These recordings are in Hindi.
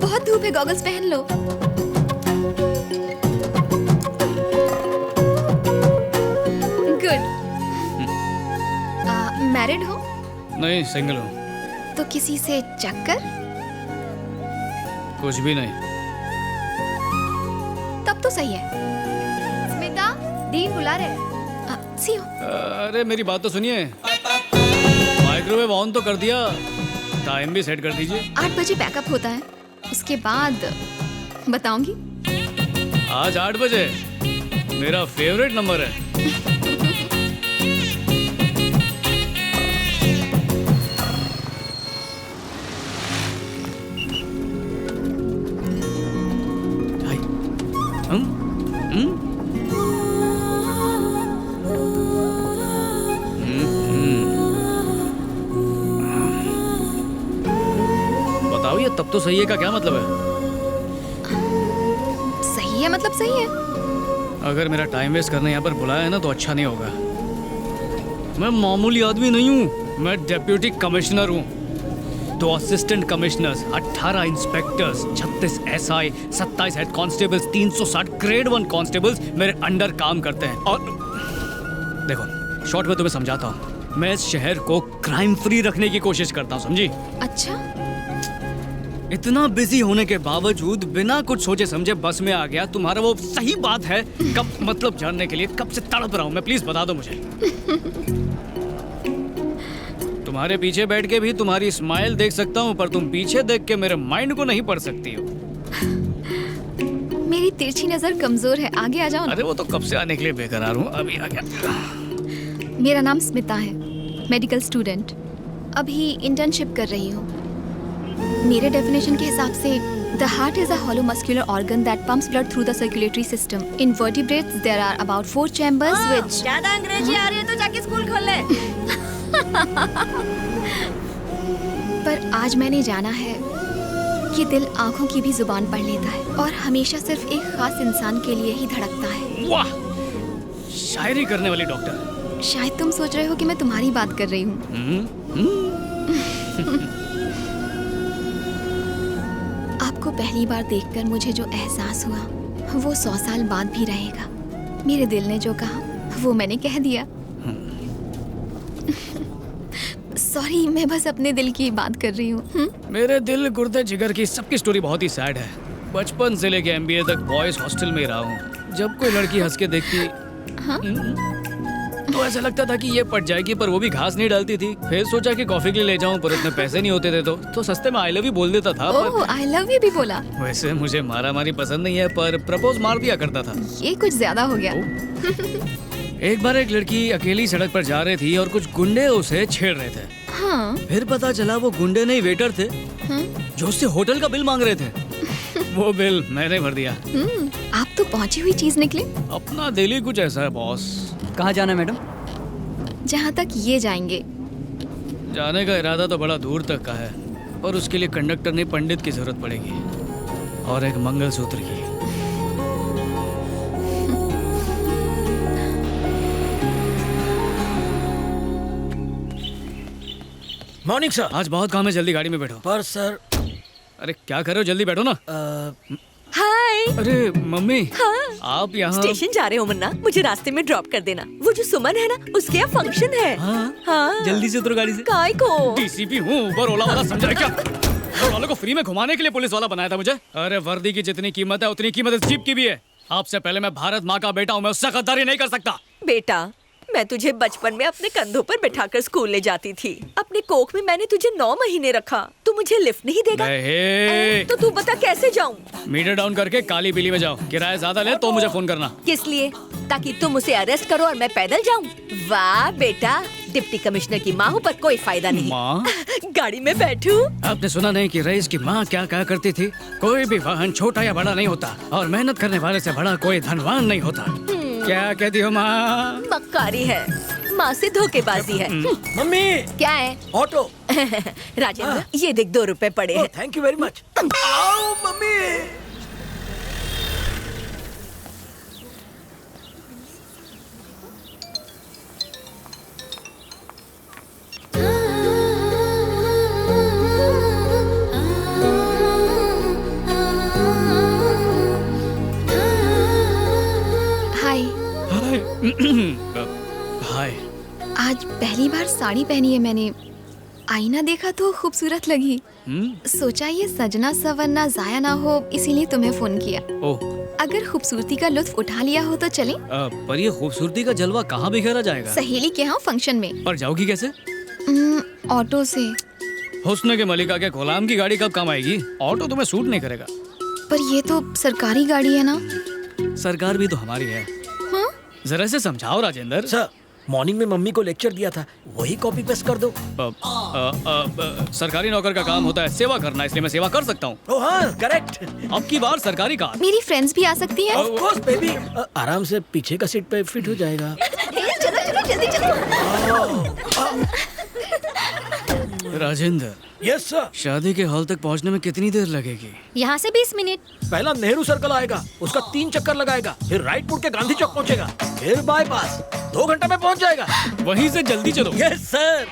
बहुत धूप है, गॉगल्स पहन लो। गुड। मैरिड हो? नहीं, सिंगल हूँ। तो किसी से चक्कर? कुछ भी नहीं। तब तो सही है। स्मिता, डीन बुला रहे हैं। सी यू। अरे मेरी बात तो सुनिए। माइक्रोवेव ऑन तो कर दिया, टाइम भी सेट कर दीजिए। 8 बजे पैकअप होता है, उसके बाद बताऊंगी। आज 8 बजे मेरा फेवरेट नंबर है। हाय। बताओ ये तब तो सही है का क्या मतलब है? सही है मतलब सही है। अगर मेरा टाइम वेस्ट करने यहाँ पर बुलाया है ना तो अच्छा नहीं होगा। मैं मामूली आदमी नहीं हूँ, मैं डेप्यूटी कमिश्नर हूँ। 2 assistant commissioners, 18 inspectors, 36 SI, 27 head constables, 360 grade 1 constables मेरे अंडर काम करते हैं। और देखो, शॉर्ट में तुम्हें समझाता हूँ। मैं इस शहर को क्राइम फ्री रखने की कोशिश करता हूँ, समझी? अच्छा, इतना बिजी होने के बावजूद बिना कुछ सोचे समझे बस में आ गया। तुम्हारा वो सही बात है कब मतलब जानने के लिए कब से तड़प रहा हूँ मैं, प्लीज बता दो मुझे। तुम्हारे पीछे बैठ के भी तुम्हारी स्माइल देख सकता हूँ, पर तुम पीछे देख के मेरे माइंड को नहीं पढ़ सकती हो। मेरी तिरछी नजर कमजोर है, आगे आ जाओ ना। अरे वो तो कब से आने के लिए बेकरार हूँ, अभी आ गया। मेरा नाम स्मिता है, मेडिकल स्टूडेंट। अभी इंटर्नशिप कर रही हूँ। मेरे डेफिनेशन के हिसाब से the heart is a hollow muscular organ that pumps blood through the circulatory system. In vertebrates there are about 4 chambers which ज्यादा अंग्रेजी आ रही है तो जाके स्कूल खोल ले। पर आज मैंने जाना है कि दिल आंखों की भी जुबान पढ़ लेता है और हमेशा सिर्फ एक खास इंसान के लिए ही धड़कता है। वाह, शायरी करने वाली डॉक्टर। शायद तुम सोच रहे हो कि मैं तुम्हारी बात कर रही हूँ। आपको पहली बार देखकर मुझे जो एहसास हुआ वो 100 साल बाद भी रहेगा। मेरे दिल ने जो कहा वो मैंने कह दिया। सॉरी, मैं बस अपने दिल की बात कर रही हूँ। मेरे दिल गुर्दे जिगर की सबकी स्टोरी बहुत ही सैड है। बचपन से लेके एमबीए तक बॉयज हॉस्टल में रहा हूँ। जब कोई लड़की हंस के देखती तो ऐसा लगता था कि ये पट जाएगी, पर वो भी घास नहीं डालती थी। फिर सोचा कि कॉफी के लिए ले जाऊं, पर उतने पैसे नहीं होते थे तो सस्ते में आई लव यू बोल देता था। ओह, आई लव यू भी बोला? वैसे मुझे मारा मारी पसंद नहीं है, पर प्रपोज मार दिया करता था। ये कुछ ज्यादा हो गया। एक बार एक लड़की अकेली सड़क पर जा रही थी और कुछ गुंडे उसे छेड़ रहे थे। हाँ। फिर पता चला वो गुंडे नहीं वेटर थे, जो उससे होटल का बिल मांग रहे थे। वो बिल मैंने भर दिया। आप तो पहुंची हुई चीज निकले। अपना दिल ही कुछ ऐसा है बॉस। कहाँ जाना है मैडम? जहाँ तक ये जाएंगे। जाने का इरादा तो बड़ा दूर तक का है, पर उसके लिए कंडक्टर नहीं पंडित की जरूरत पड़ेगी, और एक मंगलसूत्र की। Morning sir. आज बहुत काम है, जल्दी गाड़ी में बैठो। पर सर। अरे क्या कर रहे हो, जल्दी बैठो ना। हाय। अरे मम्मी। हाँ। आप यहाँ? स्टेशन जा रहे हो मुन्ना, मुझे रास्ते में ड्रॉप कर देना। वो जो सुमन है ना, उसके यहाँ फंक्शन है। हाँ। जल्दी से उतरो गाड़ी से। काय को? डीसीपी हूँ, ऊबर ओला वाला समझा है क्या? घर वालों को फ्री में घुमाने के लिए पुलिस वाला बनाया था मुझे। अरे वर्दी की जितनी कीमत है उतनी कीमत इस जीप की भी है। आपसे पहले मैं भारत माँ का बेटा हूँ, मैं उससे गद्दारी नहीं कर सकता। बेटा, मैं तुझे बचपन में अपने कंधों पर बिठाकर स्कूल ले जाती थी। अपने कोख में मैंने तुझे 9 महीने रखा। तू मुझे लिफ्ट नहीं देगा? तो तू बता कैसे जाऊं? मीटर डाउन करके काली बिल्ली में जाओ। किराया ज्यादा ले तो मुझे फोन करना। किस लिए? ताकि तुम उसे अरेस्ट करो और मैं पैदल जाऊं? वाह बेटा, डिप्टी कमिश्नर की माँ हूँ पर कोई फायदा नहीं। माँ? गाड़ी में बैठू? आपने सुना नहीं कि रईस की माँ क्या कहा करती थी? कोई भी वाहन छोटा या बड़ा नहीं होता, और मेहनत करने वाले से बड़ा कोई धनवान नहीं होता। क्या कहती हो माँ? मक्कारी है, माँ से धोखेबाजी है। मम्मी। क्या है? ऑटो। राजेंद्र, ये देख 2 रुपए पड़े हैं। Thank you very much. आओ मम्मी। हाय। आज पहली बार साड़ी पहनी है मैंने। आईना देखा तो खूबसूरत लगी। सोचा ये सजना सवरना जाया ना हो, इसीलिए तुम्हें फोन किया। ओह, अगर खूबसूरती का लुत्फ उठा लिया हो तो चलें? पर ये खूबसूरती का जलवा कहाँ बिखेरा जाएगा? सहेली के यहाँ फंक्शन में। पर जाओगी कैसे? ऑटो से। हुस्न के मलिका के गुलाम की गाड़ी कब काम आएगी? ऑटो तुम्हें सूट नहीं करेगा। पर ये तो सरकारी गाड़ी है ना। सरकार भी तो हमारी है। हाँ? जरा से समझाओ राजेंद्र। सर, मॉर्निंग में मम्मी को लेक्चर दिया था, वही कॉपी पेस्ट कर दो। सरकारी नौकर का काम होता है सेवा करना, इसलिए मैं सेवा कर सकता हूँ। ओह हाँ, करेक्ट। अब की बार सरकारी कार। मेरी फ्रेंड्स भी आ सकती है। ऑफ कोर्स बेबी, आराम से पीछे का सीट पे फिट हो जाएगा। चलो चलो जल्दी चलो। Rajendra, yes sir. शादी के हॉल तक पहुँचने में कितनी देर लगेगी? यहाँ से 20 मिनट। पहला नेहरू सर्कल आएगा, उसका 3 चक्कर लगाएगा, फिर राइट मुड़ के गांधी चौक पहुंचेगा, फिर बाईपास। 2 घंटे में पहुंच जाएगा। वहीं से जल्दी चलो। Yes sir.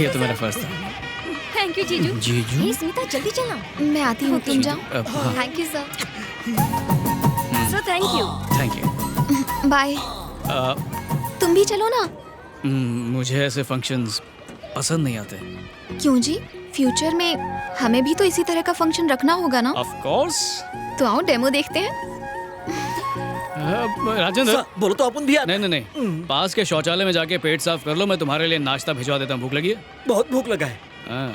ये तो मेरा फर्ज था। थैंक यू जीजू। जीजू? हे स्मिता जल्दी चलना। मैं आती हूँ, तुम जाओ। हाँ। Thank you sir. Sir thank you. Thank you. Bye. तुम भी चलो ना। मुझे ऐसे फंक्शंस पसंद नहीं आते। क्यों जी? फ्यूचर में हमें भी तो इसी तरह का फंक्शन रखना होगा ना। Of course. तो आओ डेमो देखते हैं। राजेंद्र, सर, बोलो तो अपन भी आते। नहीं नहीं नहीं, पास के शौचालय में जाके पेट साफ कर लो, मैं तुम्हारे लिए नाश्ता भिजवा देता हूँ। भूख लगी है? बहुत भूख लगा है। हाँ।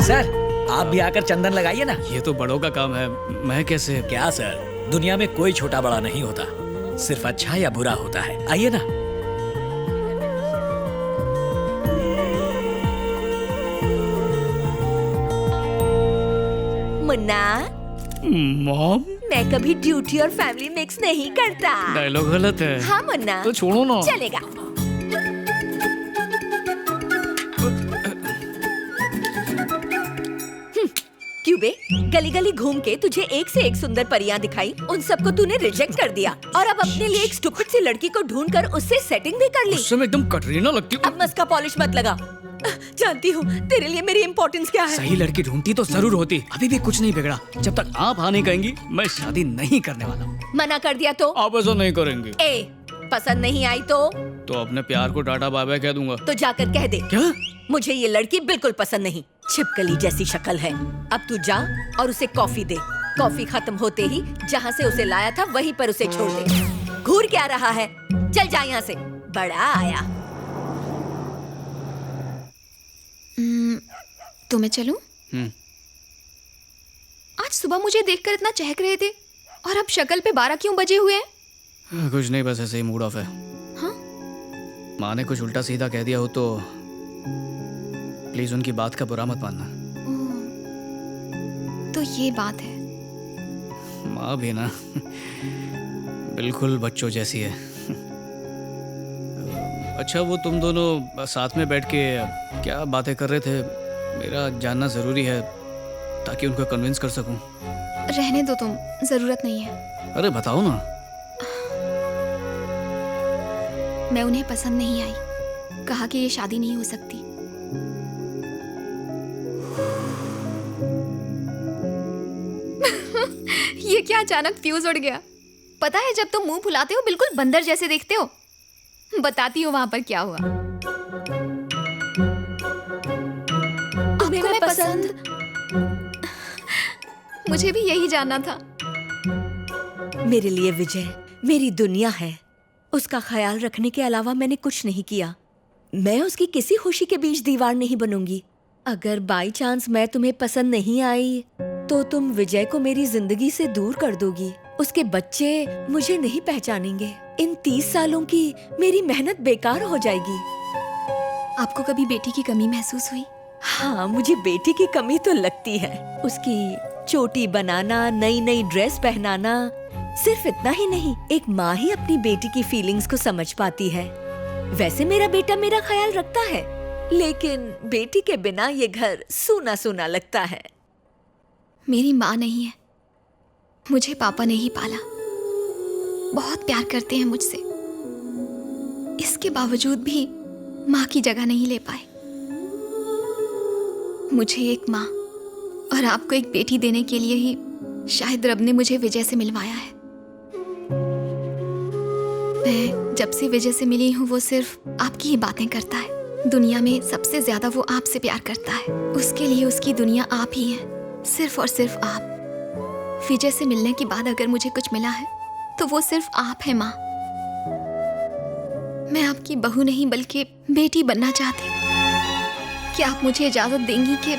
सर, आप भी आकर चंदन लगाइए ना। ये तो बड़ों का काम है, मैं कैसे? क्या सर, दुनिया में कोई छोटा बड़ा नहीं होता, सिर्फ अच्छा या बुरा होता है। आइए ना। मुन्ना, मॉम, मैं कभी ड्यूटी और फैमिली मिक्स नहीं करता। डायलॉग गलत है। हाँ मुन्ना, तो छोड़ो ना। चलेगा। क्यों बे? गली गली घूम के तुझे एक से एक सुंदर परियां दिखाई, उन सबको तूने रिजेक्ट कर दिया और अब अपने लिए एक स्टूपिड सी लड़की को ढूंढकर उससे सेटिंग भी कर ली। उससे मैं एकदम कटरीना लगती हूँ। अब मस्का पॉलिश मत लगा। जानती हूँ तेरे लिए मेरी इम्पोर्टेंस क्या है। सही लड़की ढूंढती तो जरूर होती। अभी भी कुछ नहीं बिगड़ा। जब तक आप हाँ नहीं कहेंगी, मैं शादी नहीं करने वाला हूँ। मना कर दिया तो? आप ऐसा नहीं करेंगे। ए, पसंद नहीं आई तो अपने प्यार को टाटा बाय बाय कह दूंगा। तो जाकर कह दे। क्या? मुझे ये लड़की बिल्कुल पसंद नहीं। छिपकली जैसी शक्ल है। अब तू जा और उसे कॉफी दे। कॉफी खत्म होते ही जहाँ से उसे लाया था वहीं पर उसे छोड़ दे। घूर क्या रहा है? चल जा यहाँ से। बड़ा आया। तो मैं चलूं? आज सुबह मुझे देखकर इतना चहक रहे थे और अब शक्ल पे 12 क्यों बजे हुए हैं? कुछ नहीं, बस ऐसे ही मूड ऑफ है। हाँ? माँ ने कुछ उल्टा सीधा कह दिया हो तो प्लीज उनकी बात का बुरा मत मानना। तो ये बात है। माँ भी ना बिल्कुल बच्चों जैसी है। अच्छा, वो तुम दोनों साथ में बैठ के क्या बातें कर रहे थे? मेरा जानना जरूरी है ताकि उनको कन्विंस कर सकूं। रहने दो तुम, जरूरत नहीं है। अरे बताओ ना। मैं उन्हें पसंद नहीं आई, कहा कि ये शादी नहीं हो सकती। ये क्या अचानक फ्यूज उड़ गया? पता है जब तुम मुंह फुलाते हो बिल्कुल बंदर जैसे देखते हो। बताती हूँ वहां पर क्या हुआ। तुम्हें मैं पसंद? मुझे भी यही जानना था। मेरे लिए विजय मेरी दुनिया है। उसका ख्याल रखने के अलावा मैंने कुछ नहीं किया। मैं उसकी किसी खुशी के बीच दीवार नहीं बनूंगी। अगर बाई चांस मैं तुम्हें पसंद नहीं आई तो तुम विजय को मेरी जिंदगी से दूर कर दोगी। उसके बच्चे मुझे नहीं पहचानेंगे। इन 30 सालों की मेरी मेहनत बेकार हो जाएगी। आपको कभी बेटी की कमी महसूस हुई? हाँ, मुझे बेटी की कमी तो लगती है। उसकी चोटी बनाना, नई नई ड्रेस पहनाना। सिर्फ इतना ही नहीं, एक माँ ही अपनी बेटी की फीलिंग्स को समझ पाती है। वैसे मेरा बेटा मेरा ख्याल रखता है, लेकिन बेटी के बिना ये घर सूना सूना लगता है। मेरी माँ नहीं है, मुझे पापा ने ही पाला। बहुत प्यार करते हैं मुझसे, इसके बावजूद भी माँ की जगह नहीं ले पाए। मुझे एक माँ और आपको एक बेटी देने के लिए ही शायद रब ने मुझे विजय से मिलवाया है। मैं जब से विजय से मिली हूँ वो सिर्फ आपकी ही बातें करता है। दुनिया में सबसे ज्यादा वो आपसे प्यार करता है। उसके लिए उसकी दुनिया आप ही है, सिर्फ और सिर्फ आप। विजय से मिलने के बाद अगर मुझे कुछ मिला है तो वो सिर्फ आप है माँ। मैं आपकी बहू नहीं बल्कि बेटी बनना चाहती हूँ। क्या आप मुझे इजाजत देंगी कि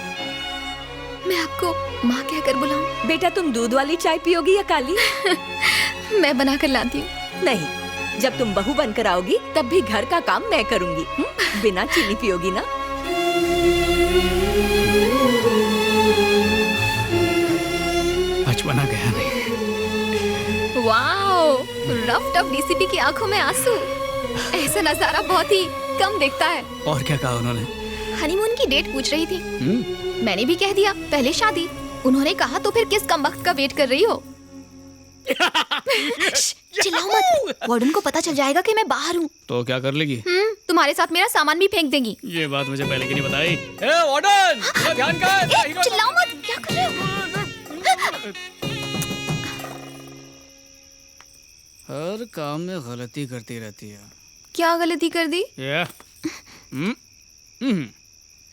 मैं आपको माँ कहकर बुलाऊं? बेटा, तुम दूध वाली चाय पियोगी या काली? मैं बना कर लाती हूँ। नहीं, जब तुम बहू बनकर आओगी तब भी घर का काम मैं करूंगी। बिना चीनी पियोगी ना? बचपना गया नहीं। वाओ, रफ टफ डीसीपी की आंखों में आंसू। ऐसा नजारा बहुत ही कम दिखता है। और क्या कहा उन्होंने? हनीमून की डेट पूछ रही थी। मैंने भी कह दिया पहले शादी। उन्होंने कहा तो फिर किस कमबख्त का वेट कर रही हो? चिल्लाओ मत, वार्डन को पता चल जाएगा कि मैं बाहर हूँ। तो क्या कर लेगी? तुम्हारे साथ मेरा सामान भी फेंक देंगी। ये बात मुझे पहले क्यों नहीं बताई? ए वार्डन, थोड़ा ध्यान कर। चिल्लाओ मत, क्या कर रहे हो? हर काम में गलती करती रहती है। क्या गलती कर दी?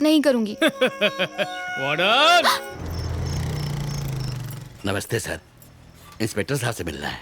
नहीं करूंगी। वार्डन! नमस्ते सर, इंस्पेक्टर साहब से मिलना है।